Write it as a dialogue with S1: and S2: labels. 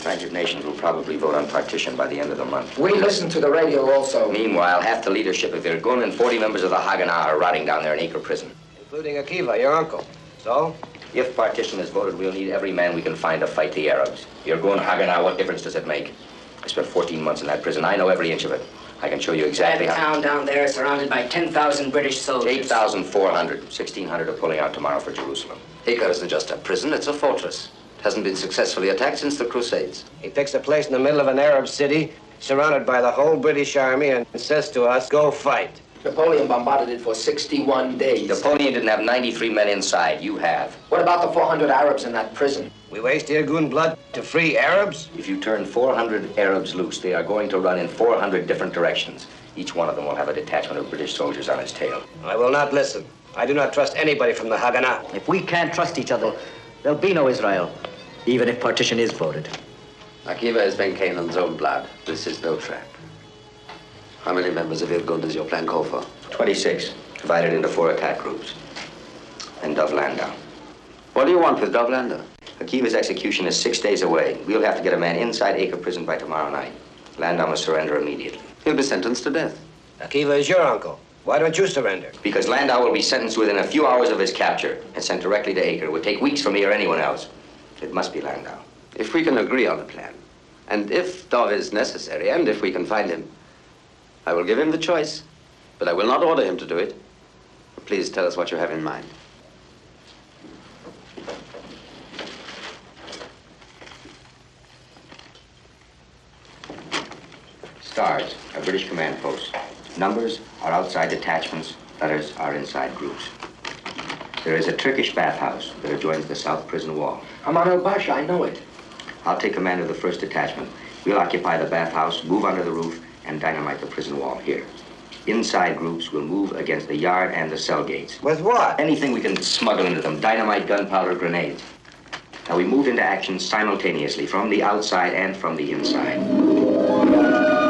S1: United Nations will probably vote on partition by the end of the month.
S2: We listen to the radio also.
S1: Meanwhile, half the leadership of Irgun and 40 members of the Haganah are rotting down there in Acre prison.
S3: Including Akiva, your uncle. So?
S1: If partition is voted, we'll need every man we can find to fight the Arabs. Irgun, Haganah, what difference does it make? I spent 14 months in that prison. I know every inch of it. I can show you exactly
S4: That town down there is surrounded by 10,000 British soldiers.
S1: 8,400. 1,600 are pulling out tomorrow for Jerusalem.
S5: Acre isn't just a prison, it's a fortress. It hasn't been successfully attacked since the Crusades.
S3: He picks a place in the middle of an Arab city, surrounded by the whole British army, and says to us, go fight.
S2: Napoleon bombarded it for 61 days.
S1: Napoleon didn't have 93 men inside. You have.
S2: What about the 400 Arabs in that prison?
S3: We waste Irgun blood to free Arabs?
S1: If you turn 400 Arabs loose, they are going to run in 400 different directions. Each one of them will have a detachment of British soldiers on his tail.
S3: I will not listen. I do not trust anybody from the Haganah.
S6: If we can't trust each other, there'll be no Israel, even if partition is voted.
S5: Akiva has been Canaan's own blood. This is no trap. How many members of Irgun does your plan call for?
S1: 26, divided into 4 attack groups. And Dov Landau.
S5: What do you want with Dov Landau?
S1: Akiva's execution is 6 days away. We'll have to get a man inside Acre prison by tomorrow night. Landau must surrender immediately.
S5: He'll be sentenced to death.
S3: Akiva is your uncle. Why don't you surrender?
S1: Because Landau will be sentenced within a few hours of his capture and sent directly to Acre. It would take weeks for me or anyone else. It must be Landau.
S5: If we can agree on a plan, and if Dov is necessary, and if we can find him, I will give him the choice, but I will not order him to do it. Please tell us what you have in mind.
S1: Stars are British command posts. Numbers are outside detachments. Letters are inside groups. There is a Turkish bathhouse that adjoins the south prison wall.
S2: Amar al-Basha, I know it.
S1: I'll take command of the 1st detachment. We'll occupy the bathhouse, move under the roof, and dynamite the prison wall here. Inside groups will move against the yard and the cell gates.
S3: With what?
S1: Anything we can smuggle into them. Dynamite, gunpowder, grenades. Now we move into action simultaneously from the outside and from the inside.